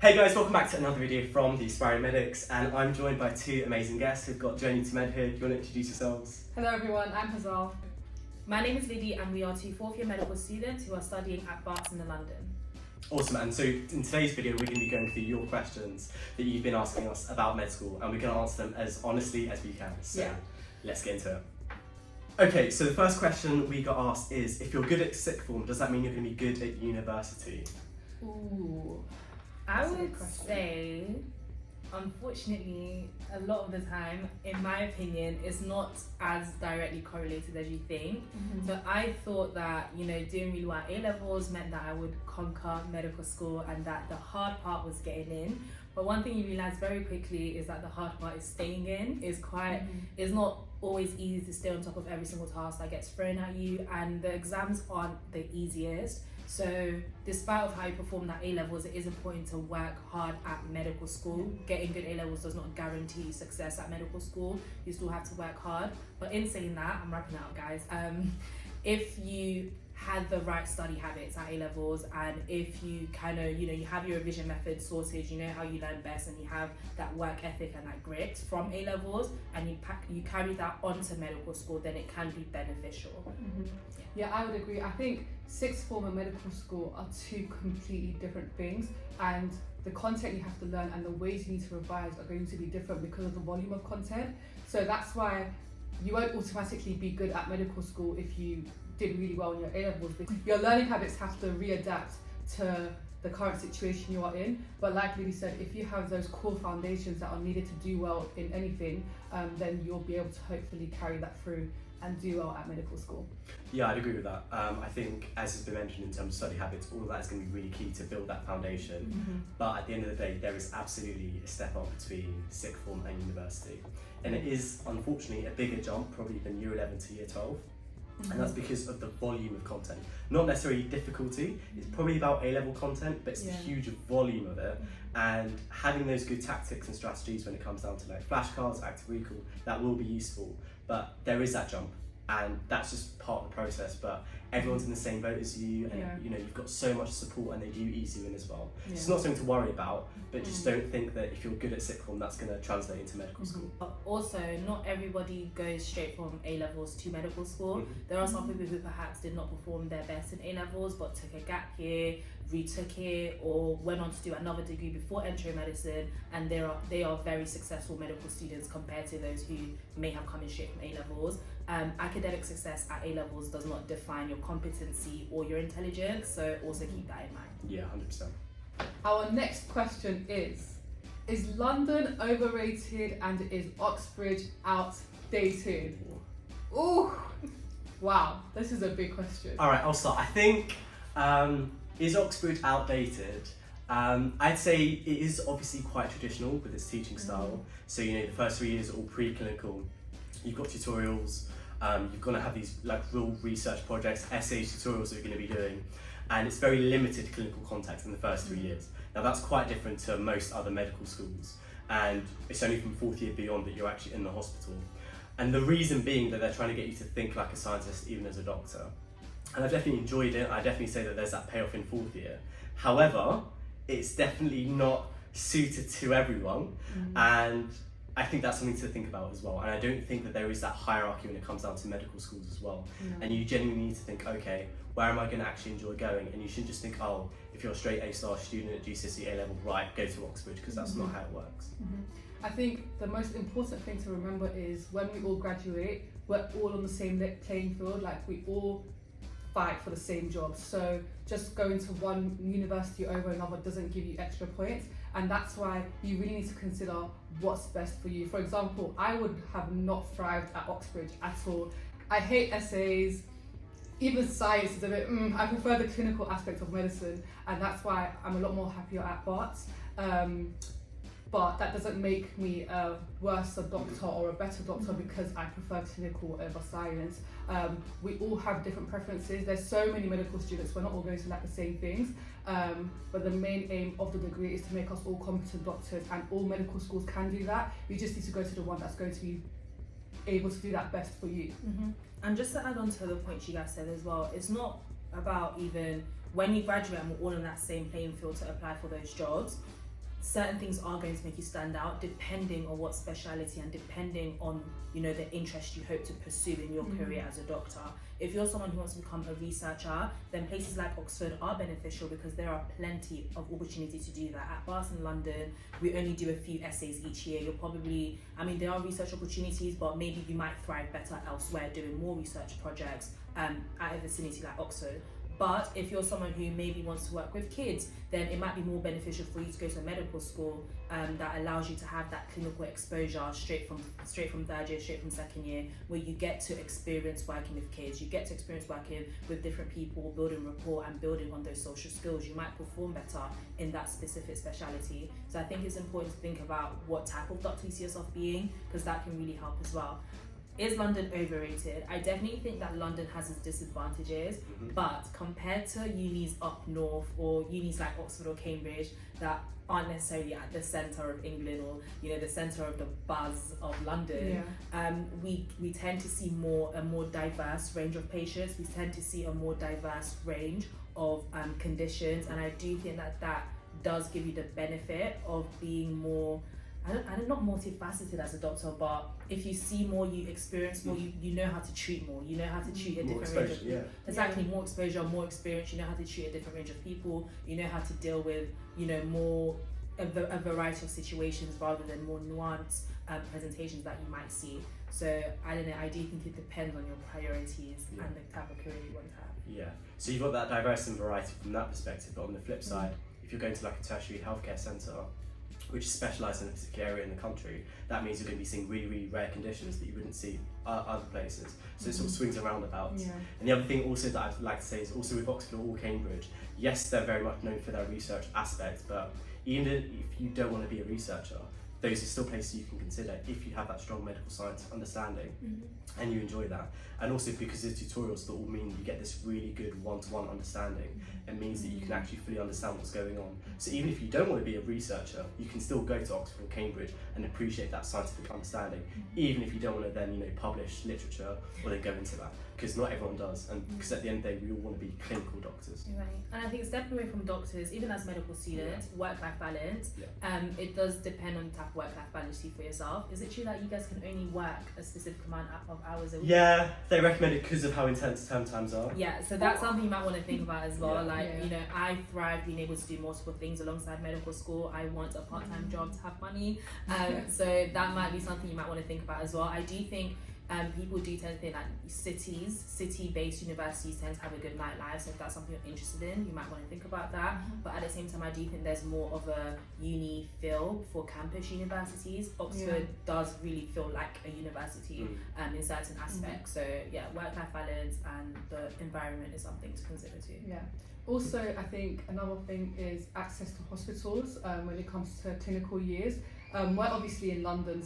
Hey guys, welcome back to another video from the Aspiring Medics, and I'm joined by two amazing guests who've got journey to medhood. Do you want to introduce yourselves? Hello everyone, I'm Hazal. My name is Liddy and we are two fourth-year medical students who are studying at Barts in London. Awesome, and so in today's video we're going to be going through your questions that you've been asking us about med school, and we're going to answer them as honestly as we can. So let's get into it. Okay, so the first question we got asked is, if you're good at sixth form, does that mean you're going to be good at university? Ooh, I would say, unfortunately, a lot of the time, in my opinion, it's not as directly correlated as you think. Mm-hmm. So I thought that, doing really well at A-levels meant that I would conquer medical school and that the hard part was getting in. But one thing you realise very quickly is that the hard part is staying in. It's not always easy to stay on top of every single task that gets thrown at you, and the exams aren't the easiest. So despite of how you perform at A-levels, it is important to work hard at medical school. Getting good A-levels does not guarantee success at medical school. You still have to work hard. But in saying that, I'm wrapping up, guys. If you had the right study habits at A-levels, and if you you have your revision method sorted, you know how you learn best, and you have that work ethic and that grit from A-levels, and you carry that onto medical school, then it can be beneficial. Mm-hmm. Yeah, I would agree. I think sixth form and medical school are two completely different things, and the content you have to learn and the ways you need to revise are going to be different because of the volume of content. So that's why you won't automatically be good at medical school if you did really well in your A-levels, because your learning habits have to readapt to the current situation you are in. But like Lily said, if you have those core foundations that are needed to do well in anything, then you'll be able to hopefully carry that through and do well at medical school. Yeah, I'd agree with that. I think, as has been mentioned in terms of study habits, all of that is going to be really key to build that foundation. Mm-hmm. But at the end of the day, there is absolutely a step up between sixth form and university. And it is, unfortunately, a bigger jump probably than year 11 to year 12. Mm-hmm. And that's because of the volume of content. Not necessarily difficulty, it's probably about A-level content, but it's the huge volume of it. And having those good tactics and strategies when it comes down to like flashcards, active recall, that will be useful. But there is that jump, and that's just part of the process. But everyone's in the same boat as you, and you've got so much support, and they do ease you in as well. Yeah. It's not something to worry about, but just don't think that if you're good at sixth form, that's going to translate into medical school. But also, not everybody goes straight from A-levels to medical school. There are some people who perhaps did not perform their best in A-levels, but took a gap year, retook it, or went on to do another degree before entering medicine, and they are very successful medical students compared to those who may have come in straight from A-levels. Academic success at A-levels does not define your competency or your intelligence, so also keep that in mind. Yeah, 100%. Our next question is London overrated and is Oxbridge outdated? Ooh, wow, this is a big question. All right, I'll start. I think, is Oxbridge outdated? I'd say it is obviously quite traditional with its teaching style. So, the first 3 years are all pre-clinical. You've got tutorials, you're going to have these like real research projects, essays, tutorials that you're going to be doing, and it's very limited clinical contact in the first 3 years. Now that's quite different to most other medical schools, and it's only from fourth year beyond that you're actually in the hospital. And the reason being that they're trying to get you to think like a scientist even as a doctor. And I've definitely enjoyed it. I definitely say that there's that payoff in fourth year. However, it's definitely not suited to everyone, and I think that's something to think about as well. And I don't think that there is that hierarchy when it comes down to medical schools as well. And you genuinely need to think, okay, where am I going to actually enjoy going? And you shouldn't just think, oh, if you're a straight A-star student at GCSE A-level, right, go to Oxbridge, because that's not how it works. I think the most important thing to remember is when we all graduate, we're all on the same playing field, like we all fight for the same job. So just going to one university over another doesn't give you extra points, and that's why you really need to consider what's best for you. For example, I would have not thrived at Oxbridge at all. I hate essays, even science is a bit, I prefer the clinical aspect of medicine, and that's why I'm a lot more happier at Barts. But that doesn't make me a worse doctor or a better doctor because I prefer clinical over science. We all have different preferences. There's so many medical students, we're not all going to like the same things. But the main aim of the degree is to make us all competent doctors, and all medical schools can do that. You just need to go to the one that's going to be able to do that best for you. And just to add on to the points you guys said as well, it's not about even when you graduate and we're all in that same playing field to apply for those jobs. certain things are going to make you stand out depending on what speciality and depending on, you know, the interest you hope to pursue in your career as a doctor. If you're someone who wants to become a researcher, then places like Oxford are beneficial because there are plenty of opportunity to do that. At Bath in London, we only do a few essays each year. You're probably, I mean, there are research opportunities, but maybe you might thrive better elsewhere doing more research projects at a vicinity like Oxford. But if you're someone who maybe wants to work with kids, then it might be more beneficial for you to go to a medical school that allows you to have that clinical exposure straight from third year, straight from second year, where you get to experience working with kids, you get to experience working with different people, building rapport and building on those social skills. You might perform better in that specific speciality. So I think it's important to think about what type of doctor you see yourself being, because that can really help as well. Is London overrated? I definitely think that London has its disadvantages, but compared to unis up north or unis like Oxford or Cambridge that aren't necessarily at the centre of England or, you know, the centre of the buzz of London, we tend to see a more diverse range of patients. We tend to see a more diverse range of conditions, and I do think that does give you the benefit of being more, I'm not multifaceted as a doctor, but if you see more, you experience more, you know how to treat more, you know how to treat a More different range of exposure, people. Exactly, more exposure, more experience, you know how to treat a different range of people, you know how to deal with, you know, more a variety of situations rather than more nuanced presentations that you might see. So I don't know, I do think it depends on your priorities and the type of career you want to have. Yeah, so you've got that diversity and variety from that perspective, but on the flip side, if you're going to like a tertiary healthcare centre, which is specialised in a particular area in the country, that means you're going to be seeing really, really rare conditions that you wouldn't see other places. So it sort of swings and roundabouts. And the other thing also that I'd like to say is also with Oxford or Cambridge, yes, they're very much known for their research aspect, but even if you don't want to be a researcher, those are still places you can consider if you have that strong medical science understanding and you enjoy that. And also because the tutorials that all mean you get this really good one-to-one understanding, it means that you can actually fully understand what's going on. So even if you don't want to be a researcher, you can still go to Oxford or Cambridge and appreciate that scientific understanding, even if you don't want to then, you know, publish literature or then go into that, because not everyone does, and because at the end of the day we all want to be clinical doctors. Right. And I think stepping away from doctors, even as medical students, work-life balance, it does depend on the type of work-life balance you see for yourself. Is it true that you guys can only work a specific amount of hours a week? Yeah, they recommend it because of how intense term times are. Yeah, so that's something you might want to think about as well. You know, I thrive being able to do multiple things alongside medical school. I want a part-time job to have money. So that might be something you might want to think about as well. I do think people do tend to think that city-based universities tend to have a good nightlife, so if that's something you're interested in, you might want to think about that. But at the same time, I do think there's more of a uni feel for campus universities. Oxford does really feel like a university in certain aspects. So yeah, work-life balance and the environment is something to consider too. Yeah. Also, I think another thing is access to hospitals when it comes to clinical years. We're obviously in London,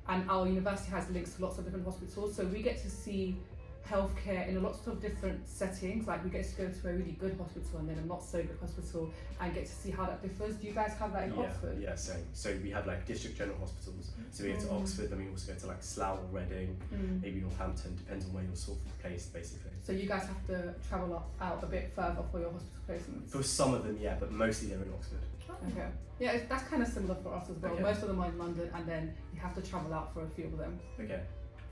and our university has links to lots of different hospitals, so we get to see healthcare in lots of different settings. Like we get to go to a really good hospital and then a not so good hospital and get to see how that differs. Do you guys have that in Oxford? Yeah, same. So we have like district general hospitals. So we go to Oxford, then we also go to like Slough or Reading, maybe Northampton, depends on where you're sort of placed basically. So you guys have to travel out a bit further for your hospital placements? For some of them, yeah, but mostly they're in Oxford. Okay. Yeah, that's kind of similar for us as well. Okay. Most of them are in London and then you have to travel out for a few of them. Okay.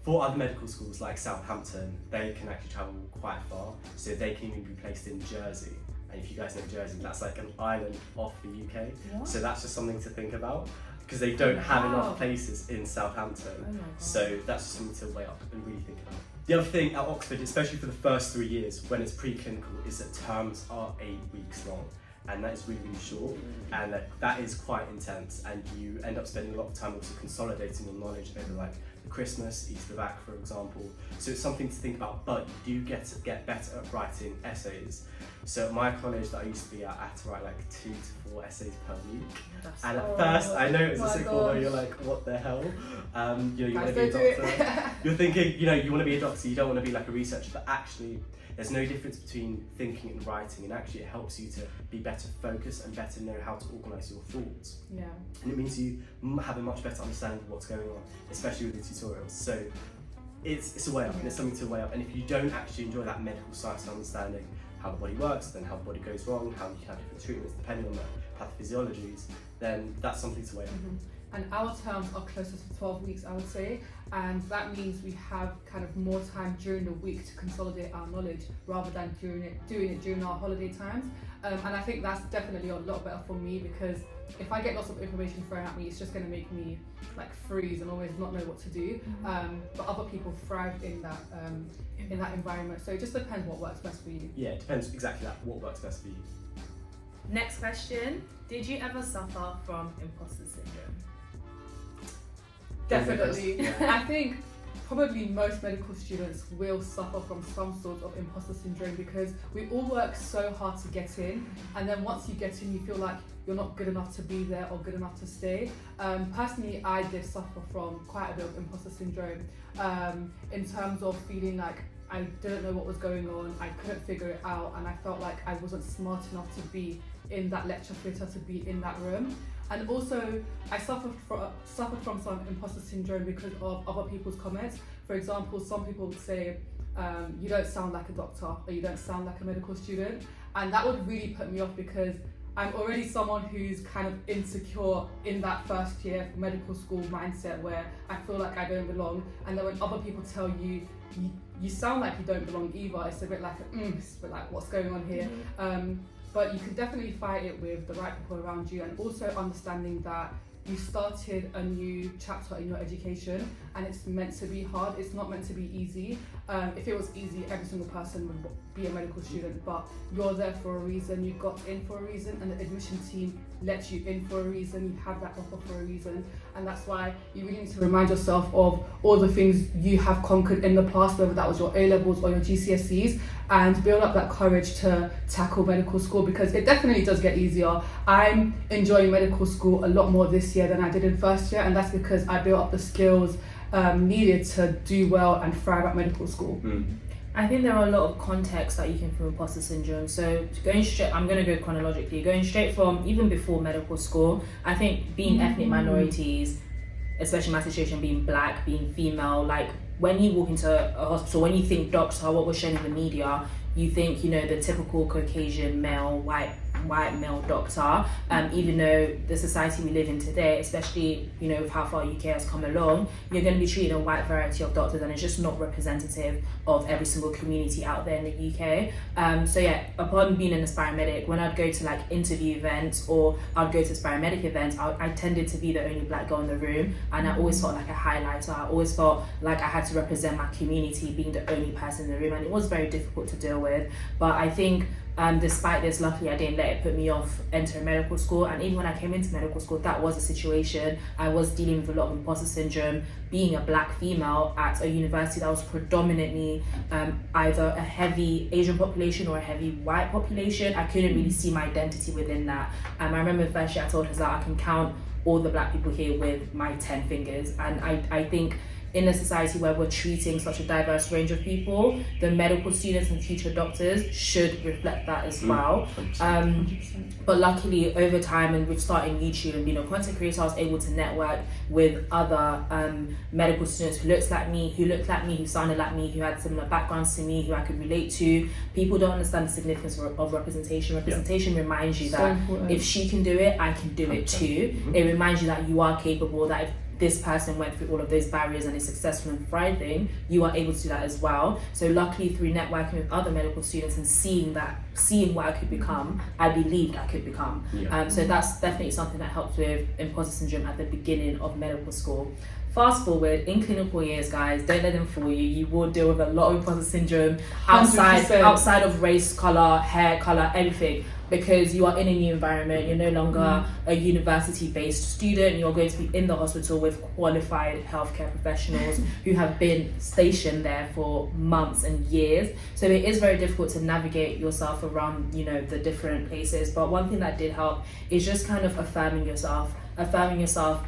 For other medical schools like Southampton, they can actually travel quite far, so they can even be placed in Jersey. And if you guys know Jersey, that's like an island off the UK. What? So that's just something to think about, because they don't have enough places in Southampton. So that's just something to weigh up and really think about. The other thing at Oxford, especially for the first 3 years when it's preclinical, is that terms are 8 weeks long. And that is really, really short, and that is quite intense, and you end up spending a lot of time also consolidating your knowledge over like the Christmas, Easter vac, for example. So it's something to think about, but you do get better at writing essays. So at my college that I used to be at, I had to write like 2 to 4 essays per week. And at first, I know it's a sickle where you're like, what the hell? You know, you want to be a doctor. You're thinking, you know, you want to be a doctor, you don't want to be like a researcher, but actually, there's no difference between thinking and writing, and actually it helps you to be better focused and better know how to organise your thoughts. Yeah. And it means you have a much better understanding of what's going on, especially with the tutorials. So it's a way up, and it's something to weigh up. And if you don't actually enjoy that medical science understanding how the body works, then how the body goes wrong, how you can have different treatments depending on the pathophysiologies, then that's something to weigh on. And our terms are closer to 12 weeks, I would say, and that means we have kind of more time during the week to consolidate our knowledge rather than doing it during our holiday times. And I think that's definitely a lot better for me, because if I get lots of information thrown at me, it's just going to make me like freeze and always not know what to do. But other people thrive in that environment, so it just depends what works best for you. Yeah, it depends exactly what works best for you. Next question: did you ever suffer from imposter syndrome? Definitely. Yeah. I think probably most medical students will suffer from some sort of imposter syndrome, because we all work so hard to get in, and then once you get in you feel like you're not good enough to be there or good enough to stay. Personally, I did suffer from quite a bit of imposter syndrome, in terms of feeling like I didn't know what was going on, I couldn't figure it out, and I felt like I wasn't smart enough to be in that lecture theatre, to be in that room. And also, I suffered from some imposter syndrome because of other people's comments. For example, some people would say, you don't sound like a doctor, or you don't sound like a medical student. And that would really put me off, because I'm already someone who's kind of insecure in that first year medical school mindset, where I feel like I don't belong. And then when other people tell you, you sound like you don't belong either, it's a bit like, it's a bit like, what's going on here? But you can definitely fight it with the right people around you, and also understanding that you started a new chapter in your education and it's meant to be hard, it's not meant to be easy. If it was easy, every single person would be a medical student, but you're there for a reason, you got in for a reason, and the admission team let you in for a reason, you have that offer for a reason, and that's why you really need to remind yourself of all the things you have conquered in the past, whether that was your A-levels or your GCSEs, and build up that courage to tackle medical school, because it definitely does get easier. I'm enjoying medical school a lot more this year than I did in first year, and that's because I built up the skills needed to do well and thrive at medical school. I think there are a lot of contexts that you can feel imposter syndrome. So going straight, I'm going to go chronologically, going straight from even before medical school. I think being ethnic minorities, especially my situation being black, being female, like when you walk into a hospital, when you think doctor, what was shown in the media, you think, you know, the typical Caucasian male, white male doctor, even though the society we live in today, especially, you know, with how far UK has come along, you're going to be treating a wide variety of doctors, and it's just not representative of every single community out there in the UK. So yeah, upon being an aspiring medic, when I'd go to like interview events or I'd go to aspiring medic events, I tended to be the only black girl in the room, and I always felt like a highlighter. I always felt like I had to represent my community, being the only person in the room, and it was very difficult to deal with. But I think despite this, luckily I didn't let it put me off entering medical school. And even when I came into medical school, that was a situation. I was dealing with a lot of imposter syndrome, being a black female at a university that was predominantly either a heavy Asian population or a heavy white population. I couldn't really see my identity within that. I remember the first year I told her that I can count all the black people here with my 10 fingers. And I think in a society where we're treating such a diverse range of people, the medical students and future doctors should reflect that as well. But luckily, over time, and with starting YouTube and being a content creator, I was able to network with other medical students who looked like me, who sounded like me, who had similar backgrounds to me, who I could relate to. People don't understand the significance of representation. Representation reminds you that if she can do it, I can do it too. It reminds you that you are capable, that if this person went through all of those barriers and is successful and thriving, you are able to do that as well. So luckily, through networking with other medical students and seeing what I could become, I believed I could become. So that's definitely something that helped with imposter syndrome at the beginning of medical school. Fast forward, in clinical years, guys, don't let them fool you. You will deal with a lot of imposter syndrome outside of race, colour, hair colour, everything. Because you are in a new environment, you're no longer a university-based student, you're going to be in the hospital with qualified healthcare professionals who have been stationed there for months and years. So it is very difficult to navigate yourself around, you know, the different places. But one thing that did help is just kind of affirming yourself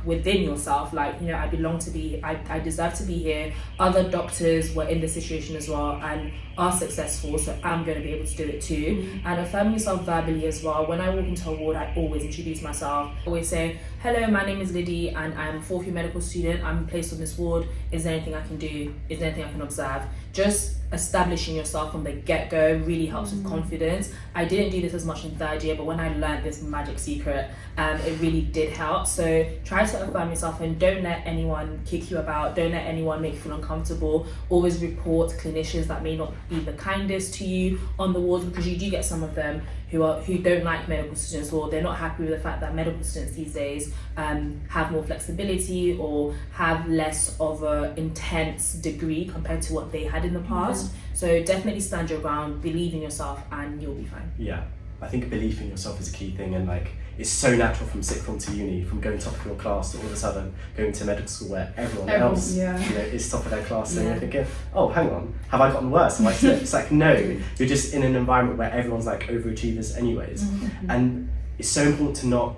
within yourself, like, you know, I belong to be, I deserve to be here. Other doctors were in this situation as well and are successful, so I'm going to be able to do it too. And affirming yourself verbally as well. When I walk into a ward, I always introduce myself. I always say, hello, my name is Liddy and I'm a fourth year medical student. I'm placed on this ward. Is there anything I can do? Is there anything I can observe? Just establishing yourself from the get-go really helps with confidence. I didn't do this as much in third year, but when I learned this magic secret, it really did help. So try to affirm yourself and don't let anyone kick you about, don't let anyone make you feel uncomfortable. Always report clinicians that may not be the kindest to you on the wards, because you do get some of them who don't like medical students, or they're not happy with the fact that medical students these days have more flexibility or have less of a intense degree compared to what they had in the past. So definitely stand your ground, believe in yourself, and you'll be fine. Yeah, I think belief in yourself is a key thing, and like it's so natural from sixth form to uni, from going top of your class to all of a sudden going to medical school where everyone else is top of their class, and you're thinking, oh, hang on, have I gotten worse? Have I slipped? It's like, no, you're just in an environment where everyone's like overachievers anyways. And it's so important to not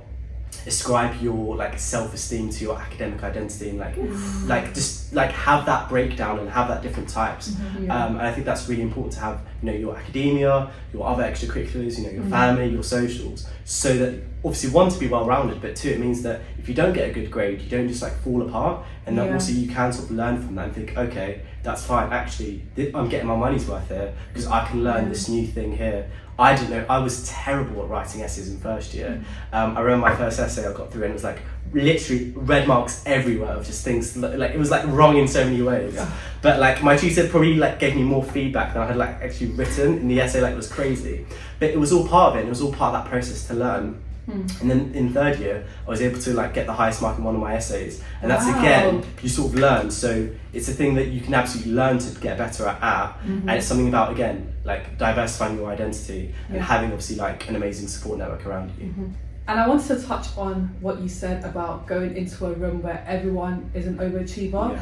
ascribe your like self-esteem to your academic identity, and like just like have that breakdown and have that different types. And I think that's really important to have, you know, your academia, your other extracurriculars, you know, your family, your socials, so that obviously one, to be well-rounded, but two, it means that if you don't get a good grade, you don't just like fall apart, and that also you can sort of learn from that and think, okay, that's fine, actually I'm getting my money's worth here because I can learn this new thing here. I didn't know, I was terrible at writing essays in first year. I remember my first essay I got through and it was like literally red marks everywhere of just things, like it was like wrong in so many ways. But like my tutor probably like gave me more feedback than I had like actually written in the essay, like it was crazy. But it was all part of it, and it was all part of that process to learn. And then in third year, I was able to like get the highest mark in one of my essays, and that's again, you sort of learn. So it's a thing that you can absolutely learn to get better at, and it's something about, again, like diversifying your identity and having obviously like an amazing support network around you. And I wanted to touch on what you said about going into a room where everyone is an overachiever.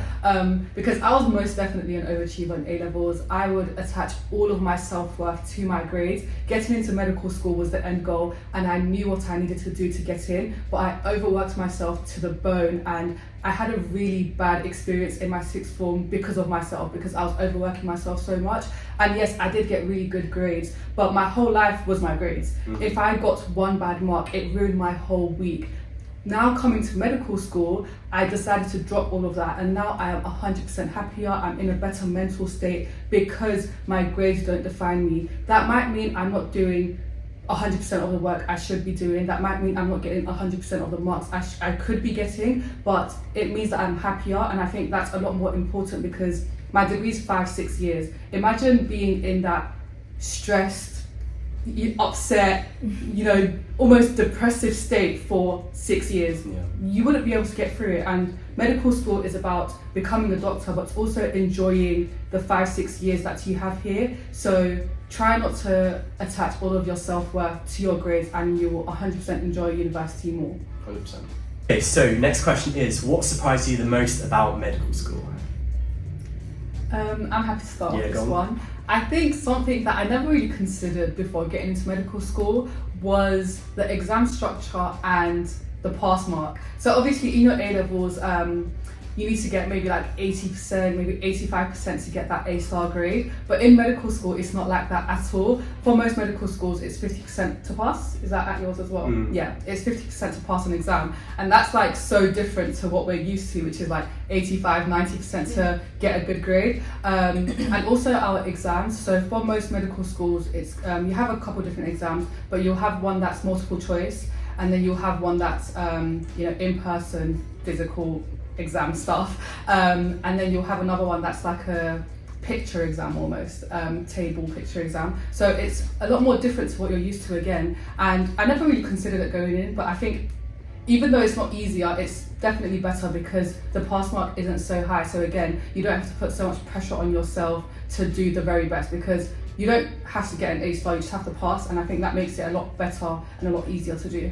Because I was most definitely an overachiever in A-levels. I would attach all of my self-worth to my grades. Getting into medical school was the end goal, and I knew what I needed to do to get in, but I overworked myself to the bone, and I had a really bad experience in my sixth form because of myself, because I was overworking myself so much. And yes, I did get really good grades, but my whole life was my grades. If I got one bad mark, it ruined my whole week. Now coming to medical school, I decided to drop all of that, and now I am 100% happier. I'm in a better mental state because my grades don't define me. That might mean I'm not doing 100% of the work I should be doing. That might mean I'm not getting 100% of the marks I could be getting, but it means that I'm happier, and I think that's a lot more important because my degree is 5-6 years. Imagine being in that stressed, upset, you know, almost depressive state for 6 years. You wouldn't be able to get through it. And medical school is about becoming a doctor, but also enjoying the 5-6 years that you have here. So try not to attach all of your self-worth to your grades, and you will 100% enjoy university more. 100%. Okay, so next question is, what surprised you the most about medical school? I'm happy to start with this one. I think something that I never really considered before getting into medical school was the exam structure and the pass mark. So obviously in your A-levels, you need to get maybe like 80%, maybe 85% to get that A-star grade. But in medical school, it's not like that at all. For most medical schools, it's 50% to pass. Is that at yours as well? Yeah, it's 50% to pass an exam. And that's like so different to what we're used to, which is like 85, 90% to get a good grade. And also our exams. So for most medical schools, it's you have a couple different exams, but you'll have one that's multiple choice, and then you'll have one that's you know, in-person, physical exam stuff, and then you'll have another one that's like a picture exam almost, table picture exam. So it's a lot more different to what you're used to again, and I never really considered it going in, but I think even though it's not easier, it's definitely better because the pass mark isn't so high. So again, you don't have to put so much pressure on yourself to do the very best, because you don't have to get an A-star, you just have to pass, and I think that makes it a lot better and a lot easier to do.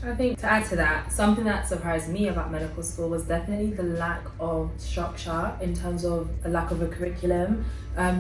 I think to add to that, something that surprised me about medical school was definitely the lack of structure in terms of a lack of a curriculum.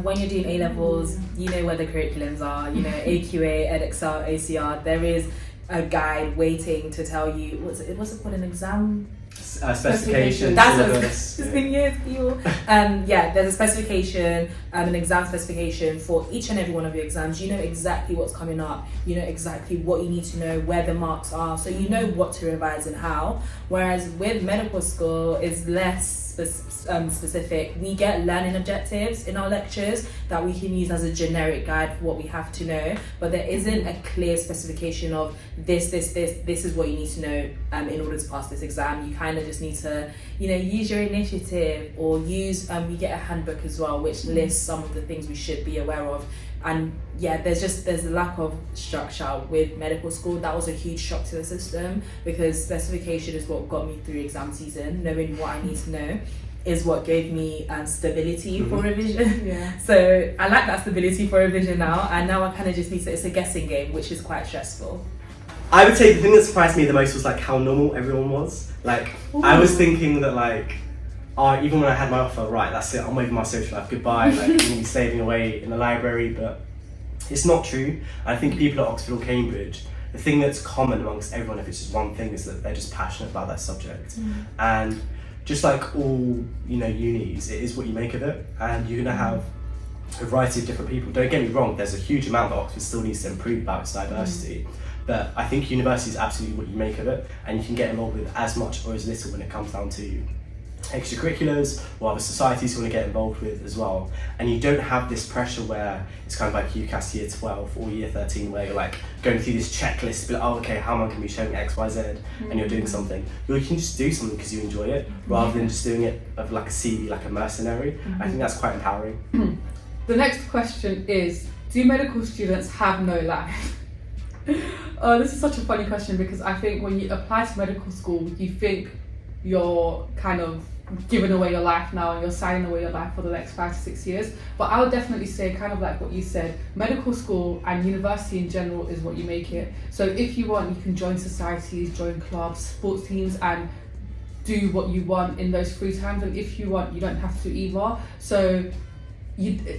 When you're doing A-levels, you know where the curriculums are, you know, AQA, EdXL, ACR, there is a guide waiting to tell you, what's it called, an exam Specification, It's been years, people. There's a specification, an exam specification for each and every one of your exams. You know exactly what's coming up. You know exactly what you need to know, where the marks are, so you know what to revise and how. Whereas with medical school, it's less specific. We get learning objectives in our lectures that we can use as a generic guide for what we have to know, but there isn't a clear specification of this is what you need to know in order to pass this exam. You kind of just need to, use your initiative, or use we get a handbook as well which lists some of the things we should be aware of. And there's a lack of structure with medical school. That was a huge shock to the system, because specification is what got me through exam season. Knowing what I need to know is what gave me stability for revision. Yeah. So I like that stability for revision now, and now I kind of just need to, it's a guessing game, which is quite stressful. I would say the thing that surprised me the most was like how normal everyone was. Like, Ooh. I was thinking that like, even when I had my offer, right, that's it, I'm waving my social life goodbye, like I'm gonna be slaving away in the library, but it's not true. I think people at Oxford or Cambridge, the thing that's common amongst everyone, if it's just one thing, is that they're just passionate about that subject. And just like all, unis, it is what you make of it, and you're gonna have a variety of different people. Don't get me wrong, there's a huge amount that Oxford still needs to improve about its diversity, but I think university is absolutely what you make of it, and you can get involved with as much or as little when it comes down to extracurriculars or other societies you want to get involved with as well. And you don't have this pressure where it's kind of like UCAS year 12 or year 13 where you're like going through this checklist to be like, oh okay, how am I going to be showing X, Y, Z, and you're doing something. You can just do something because you enjoy it, rather than just doing it of like a CV, like a mercenary. I think that's quite empowering. The next question is, do medical students have no life? This is such a funny question, because I think when you apply to medical school, you think you're kind of giving away your life now, and you're signing away your life for the next 5 to 6 years. But I would definitely say, kind of like what you said, medical school and university in general is what you make it. So if you want, you can join societies, join clubs, sports teams, and do what you want in those free times. And if you want, you don't have to either. So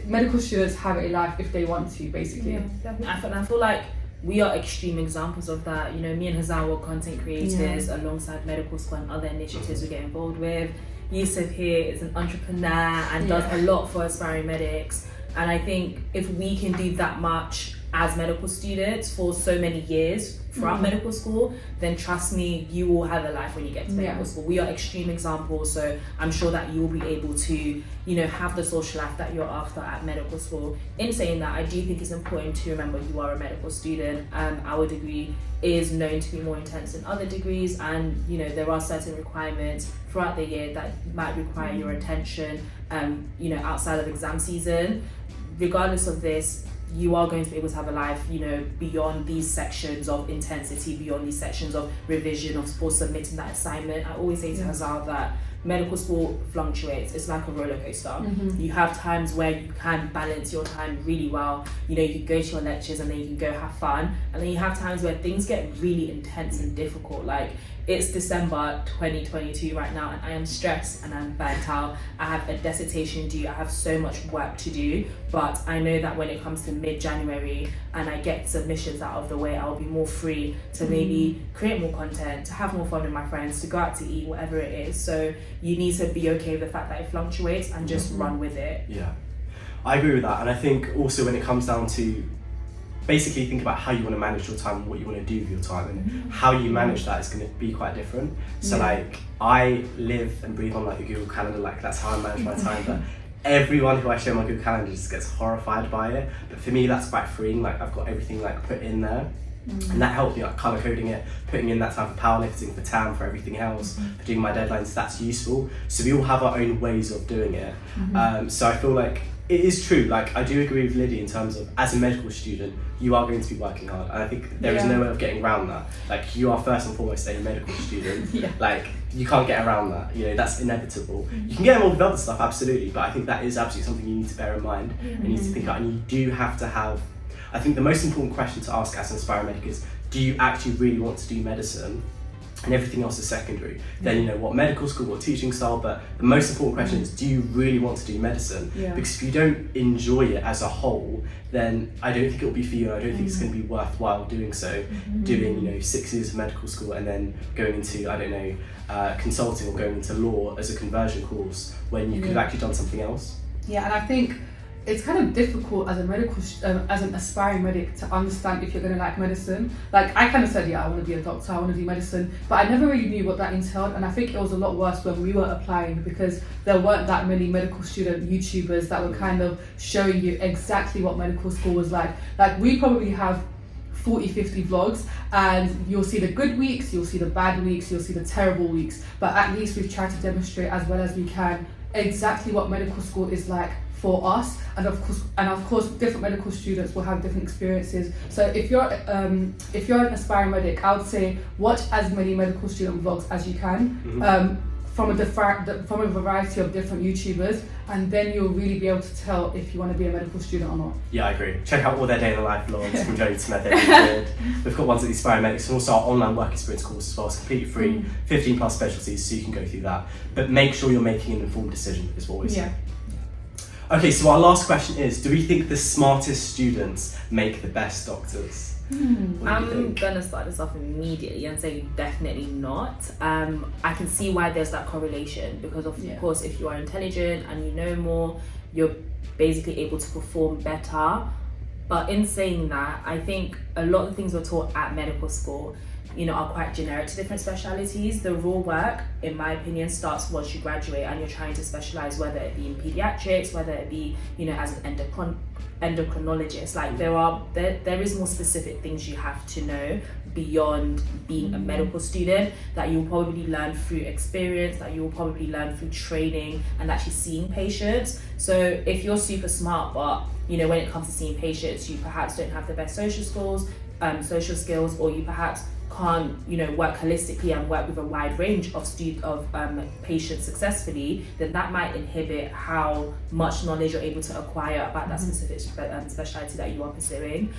medical students have a life if they want to, basically. Yeah, definitely. I feel like we are extreme examples of that. Me and Hazan were content creators alongside medical school and other initiatives we get involved with. Yusuf here is an entrepreneur and does a lot for aspiring medics. And I think if we can do that much as medical students for so many years throughout medical school, then trust me, you will have a life when you get to medical school. We are extreme examples, so I'm sure that you will be able to, have the social life that you're after at medical school. In saying that, I do think it's important to remember you are a medical student. Our degree is known to be more intense than other degrees, and there are certain requirements throughout the year that might require your attention, outside of exam season. Regardless of this, you are going to be able to have a life, beyond these sections of intensity, beyond these sections of revision, or submitting that assignment. I always say to Hazal that medical school fluctuates. It's like a roller coaster. You have times where you can balance your time really well. You can go to your lectures and then you can go have fun. And then you have times where things get really intense and difficult. Like, it's December 2022 right now, and I am stressed and I'm burnt out. I have a dissertation due. I have so much work to do, but I know that when it comes to mid-January and I get submissions out of the way, I'll be more free to maybe create more content, to have more fun with my friends, to go out to eat, whatever it is. So you need to be okay with the fact that it fluctuates and just run with it. Yeah, I agree with that. And I think also when it comes down to basically think about how you want to manage your time and what you want to do with your time, and how you manage that is going to be quite different. So like, I live and breathe on like a Google Calendar, like that's how I manage my time, but everyone who I show my Google Calendar just gets horrified by it. But for me, that's quite freeing. Like, I've got everything like put in there, and that helped me, like color coding it, putting in that time for powerlifting, for TAM, for everything else, for doing my deadlines. That's useful. So we all have our own ways of doing it. So I feel like it is true. Like, I do agree with Liddy in terms of, as a medical student, you are going to be working hard, and I think there is no way of getting around that. Like, you are first and foremost a medical student. Like, you can't get around that. That's inevitable. You can get involved with other stuff, absolutely, but I think that is absolutely something you need to bear in mind and you need to think about. And you do have to have, I think the most important question to ask as an aspiring medic is, do you actually really want to do medicine? and everything else is secondary, then you know what medical school, what teaching style, but the most important question is, do you really want to do medicine? Because if you don't enjoy it as a whole, then I don't think it will be for you. I don't think it's going to be worthwhile doing so, doing, you know, 6 years of medical school and then going into, I don't know, consulting or going into law as a conversion course when you could have actually done something else. Yeah, and I think it's kind of difficult as as an aspiring medic to understand if you're going to like medicine. Like, I kind of said, yeah, I want to be a doctor, I want to do medicine, but I never really knew what that entailed, and I think it was a lot worse when we were applying because there weren't that many medical student YouTubers that were kind of showing you exactly what medical school was like. Like, we probably have 40-50 vlogs, and you'll see the good weeks, you'll see the bad weeks, you'll see the terrible weeks, but at least we've tried to demonstrate as well as we can exactly what medical school is like for us, and of course different medical students will have different experiences. So if you're an aspiring medic, I would say watch as many medical student vlogs as you can, from a variety of different YouTubers, and then you'll really be able to tell if you want to be a medical student or not. Yeah, I agree. Check out all their day in the life vlogs from Johnny to Smith. They're really good. We've got ones at the Aspiring Medics and also our online work experience course as well. It's completely free, 15 plus specialties, so you can go through that. But make sure you're making an informed decision, is what we say. Okay, so our last question is, do we think the smartest students make the best doctors? I'm gonna start this off immediately and say definitely not. I can see why there's that correlation, because of course if you are intelligent and you know more, you're basically able to perform better. But in saying that, I think a lot of the things we're taught at medical school, you know, are quite generic to different specialities. The raw work, in my opinion, starts once you graduate and you're trying to specialize, whether it be in pediatrics, whether it be, you know, as an endocrinologist. Like, there is more specific things you have to know beyond being a medical student that you'll probably learn through experience, that you'll probably learn through training and actually seeing patients. So if you're super smart, but you know, when it comes to seeing patients, you perhaps don't have the best social skills, or you perhaps can't, you know, work holistically and work with a wide range of patients successfully, then that might inhibit how much knowledge you're able to acquire about that specific specialty that you are pursuing.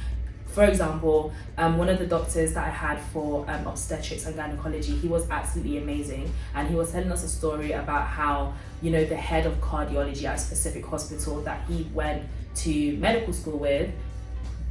For example, one of the doctors that I had for obstetrics and gynecology, he was absolutely amazing, and he was telling us a story about how, you know, the head of cardiology at a specific hospital that he went to medical school with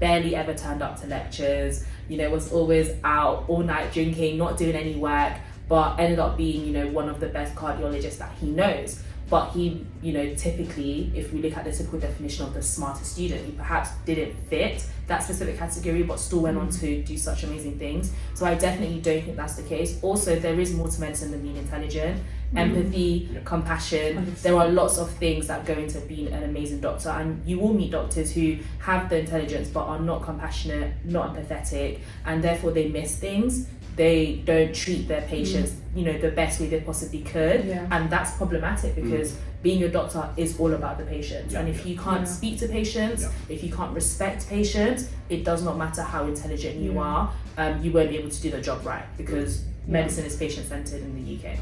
barely ever turned up to lectures, you know, was always out all night drinking, not doing any work, but ended up being, you know, one of the best cardiologists that he knows. But he, you know, typically, if we look at the typical definition of the smartest student, he perhaps didn't fit that specific category, but still went on to do such amazing things. So I definitely don't think that's the case. Also, there is more to medicine than being intelligent. Empathy, compassion, there are lots of things that go into being an amazing doctor, and you will meet doctors who have the intelligence but are not compassionate, not empathetic, and therefore they miss things. They don't treat their patients, you know, the best way they possibly could, and that's problematic because being a doctor is all about the patients, and if you can't speak to patients, if you can't respect patients, it does not matter how intelligent you are, you won't be able to do the job right, because medicine is patient-centered in the UK.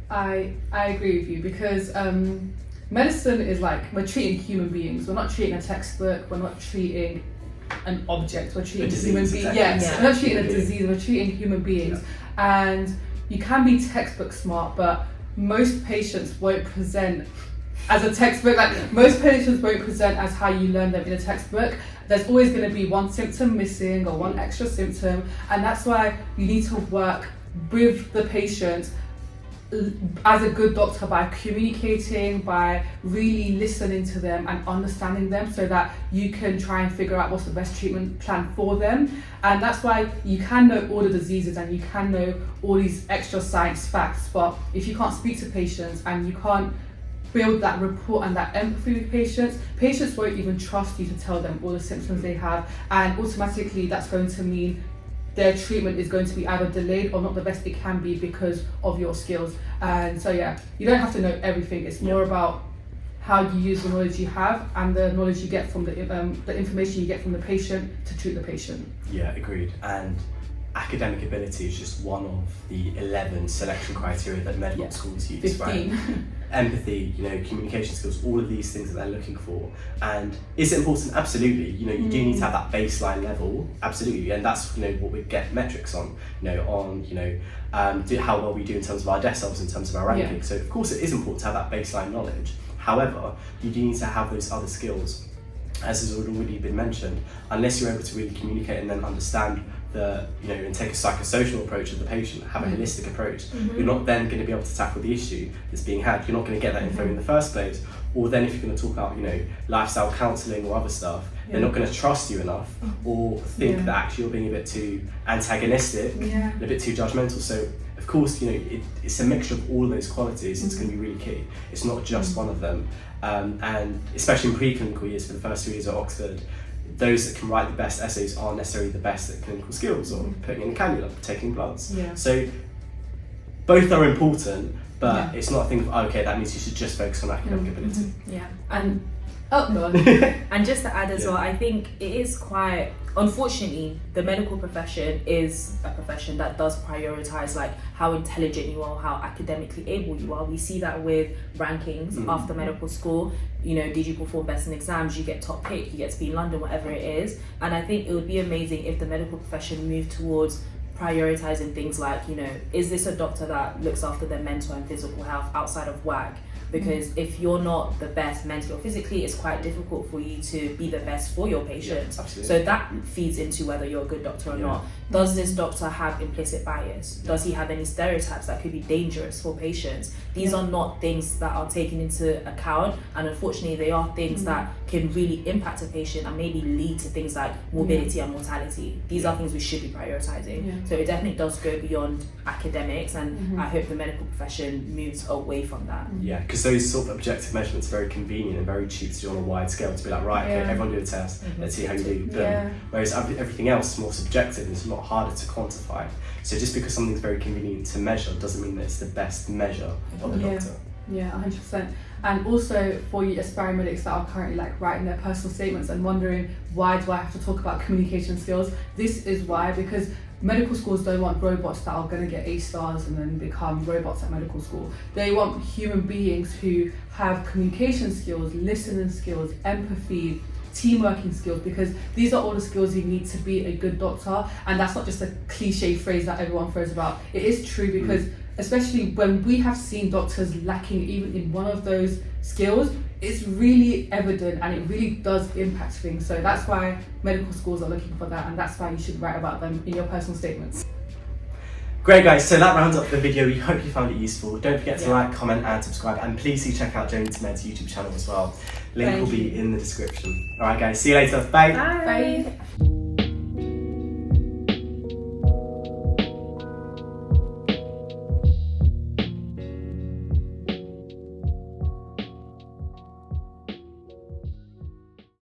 I agree with you, because medicine is like, we're treating human beings. We're not treating a textbook, we're not treating an object, we're treating human beings. We're not treating a disease, we're treating human beings. And you can be textbook smart, but most patients won't present as a textbook. Like, most patients won't present as how you learn them in a textbook. There's always going to be one symptom missing or one extra symptom, and that's why you need to work with the patient as a good doctor by communicating, by really listening to them and understanding them, so that you can try and figure out what's the best treatment plan for them. And that's why you can know all the diseases and you can know all these extra science facts, but if you can't speak to patients and you can't build that rapport and that empathy with patients, patients won't even trust you to tell them all the symptoms they have, and automatically that's going to mean their treatment is going to be either delayed or not the best it can be because of your skills. And so you don't have to know everything. It's more about how you use the knowledge you have and the knowledge you get from the information you get from the patient to treat the patient. Yeah, agreed. And academic ability is just one of the 11 selection criteria that medical schools use. 15. Right? Empathy, communication skills, all of these things that they're looking for. And is it important? Absolutely. You do need to have that baseline level, absolutely, and that's what we get metrics on. How well we do in terms of our deciles, in terms of our ranking. So of course it is important to have that baseline knowledge. However, you do need to have those other skills, as has already been mentioned, unless you're able to really communicate and then understand and take a psychosocial approach of the patient, have a holistic approach. You're not then going to be able to tackle the issue that's being had. You're not going to get that info in the first place. Or then if you're going to talk about, lifestyle counselling or other stuff, they're not going to trust you enough, or think that actually you're being a bit too antagonistic, and a bit too judgmental. So of course, it's a mixture of all of those qualities. It's going to be really key. It's not just one of them. And especially in preclinical years, for the first 3 years at Oxford, those that can write the best essays aren't necessarily the best at clinical skills, or putting in a cannula, taking bloods. So both are important, but it's not a thing of, okay, that means you should just focus on academic ability. And and just to add as well, I think it is quite, unfortunately, the medical profession is a profession that does prioritize like how intelligent you are, how academically able you are. We see that with rankings after medical school. Did you perform best in exams? You get top pick, you get to be in London, whatever it is. And I think it would be amazing if the medical profession moved towards prioritizing things like, is this a doctor that looks after their mental and physical health outside of work? Because if you're not the best mentally or physically, it's quite difficult for you to be the best for your patients. So that feeds into whether you're a good doctor or not. Does this doctor have implicit bias? Does he have any stereotypes that could be dangerous for patients? These are not things that are taken into account, and unfortunately they are things that can really impact a patient and maybe lead to things like morbidity and mortality. These are things we should be prioritizing. So it definitely does go beyond academics, and I hope the medical profession moves away from that. Because those sort of objective measurements are very convenient and very cheap to do on a wide scale, to be like, right, okay, everyone do a test, let's see how you do. Whereas everything else is more subjective and it's a lot harder to quantify. So just because something's very convenient to measure doesn't mean that it's the best measure of a doctor. 100%. And also for you aspiring medics that are currently writing their personal statements and wondering, why do I have to talk about communication skills? This is why, because medical schools don't want robots that are going to get A stars and then become robots at medical school. They want human beings who have communication skills, listening skills, empathy, teamworking skills, because these are all the skills you need to be a good doctor. And that's not just a cliche phrase that everyone throws about. It is true, because especially when we have seen doctors lacking even in one of those skills, it's really evident and it really does impact things. So that's why medical schools are looking for that, and that's why you should write about them in your personal statements. Great guys, so that rounds up the video. We hope you found it useful. Don't forget to like, comment and subscribe, and please do check out Journey to Med's YouTube channel as well. Link will be in the description. Alright guys, see you later. Bye. Bye.